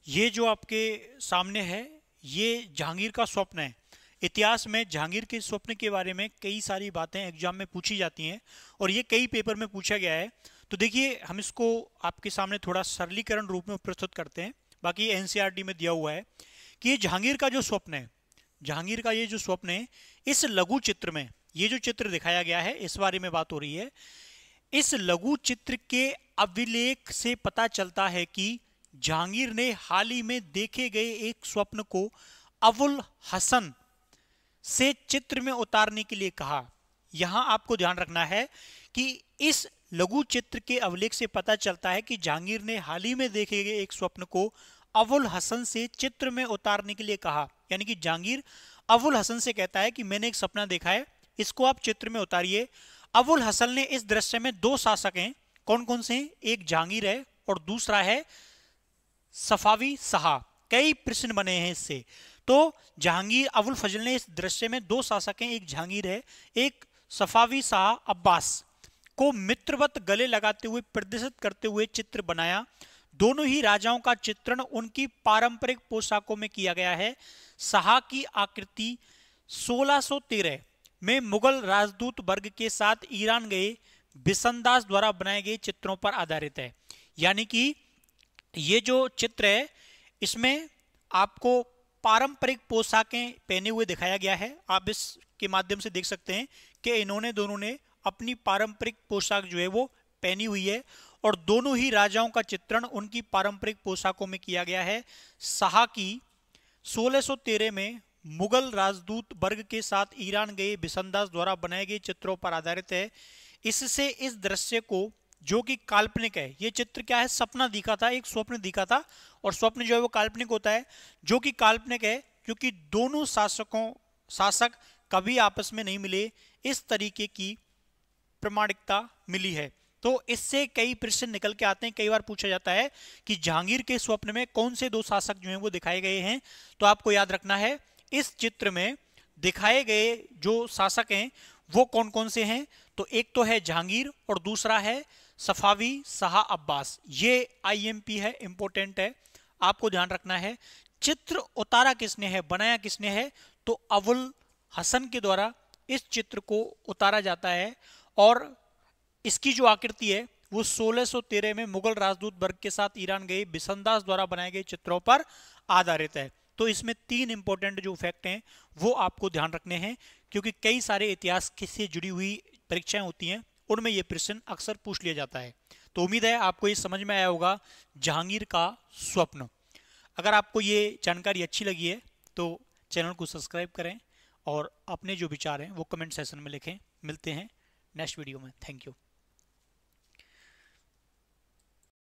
ये जो आपके सामने है ये जहांगीर का स्वप्न है। इतिहास में जहांगीर के स्वप्न के बारे में कई सारी बातें एग्जाम में पूछी जाती हैं और ये कई पेपर में पूछा गया है। तो देखिए हम इसको आपके सामने थोड़ा सरलीकरण रूप में प्रस्तुत करते हैं। बाकी एनसीईआरटी में दिया हुआ है कि ये जहांगीर का जो स्वप्न है, जहांगीर का ये जो स्वप्न है, इस लघु चित्र में ये जो चित्र दिखाया गया है इस बारे में बात हो रही है। इस लघु चित्र के अभिलेख से पता चलता है कि जहांगीर ने हाल ही में देखे गए एक स्वप्न को अबुल हसन से चित्र में उतारने के लिए कहा। यहां आपको ध्यान रखना है कि इस लघु चित्र के अभिलेख से पता चलता है कि जहांगीर ने हाल ही में देखे गए एक स्वप्न को अबुल हसन से चित्र में उतारने के लिए कहा। यानी कि जहांगीर अबुल हसन से कहता है कि मैंने एक सपना देखा है, इसको आप चित्र में उतारिए। अबुल हसन ने इस दृश्य में दो शासक हैं, कौन कौन से हैं? एक जहांगीर है और दूसरा है सफावी शाह। कई प्रश्न बने हैं इससे। तो जहांगीर अबुल फजल ने इस दृश्य में दो शासक हैं, एक जहांगीर है, एक सफावी शाह अब्बास को मित्रवत गले लगाते हुए प्रदर्शित करते हुए चित्र बनाया। दोनों ही राजाओं का चित्रण उनकी पारंपरिक पोशाकों में किया गया है। शाह की आकृति 1613 में मुगल राजदूत वर्ग के साथ ईरान गए बिसंदास द्वारा बनाए गए चित्रों पर आधारित है। यानी कि ये जो चित्र है इसमें आपको पारंपरिक पोशाकें पहने हुए दिखाया गया है। आप इसके माध्यम से देख सकते हैं कि इन्होंने दोनों ने अपनी पारंपरिक पोशाक जो है वो पहनी हुई है और दोनों ही राजाओं का चित्रण उनकी पारंपरिक पोशाकों में किया गया है। शाह की 1613 में मुगल राजदूत वर्ग के साथ ईरान गए बिसंदास द्वारा बनाए गए चित्रों पर आधारित है। इससे इस दृश्य को जो कि काल्पनिक है, ये चित्र क्या है? सपना दिखा था, एक स्वप्न दिखा था और स्वप्न जो है वो काल्पनिक होता है, जो कि काल्पनिक है क्योंकि दोनों शासक कभी आपस में नहीं मिले, इस तरीके की प्रमाणिकता मिली है। तो इससे कई प्रश्न निकल के आते हैं। कई बार पूछा जाता है कि जहांगीर के स्वप्न में कौन से दो शासक जो हैं वो दिखाए गए हैं। तो आपको याद रखना है इस चित्र में दिखाए गए जो शासक हैं वो कौन कौन से हैं। तो एक तो है जहांगीर और दूसरा है सफावी शाह अब्बास। ये आईएमपी है, इंपॉर्टेंट है, आपको ध्यान रखना है। चित्र उतारा किसने है, बनाया किसने है? तो अबुल हसन के द्वारा इस चित्र को उतारा जाता है और इसकी जो आकृति है वो 1613 में मुगल राजदूत वर्ग के साथ ईरान गए बिसंदास द्वारा बनाए गए चित्रों पर आधारित है। तो इसमें तीन इंपॉर्टेंट जो फैक्ट हैं वो आपको ध्यान रखने हैं क्योंकि कई सारे इतिहास से जुड़ी हुई परीक्षाएं होती हैं, उनमें ये प्रश्न अक्सर पूछ लिया जाता है। तो उम्मीद है आपको ये समझ में आया होगा जहांगीर का स्वप्न। अगर आपको ये जानकारी अच्छी लगी है तो चैनल को सब्सक्राइब करें और अपने जो विचार हैं वो कमेंट सेक्शन में लिखें। मिलते हैं नेक्स्ट वीडियो में। Thank you.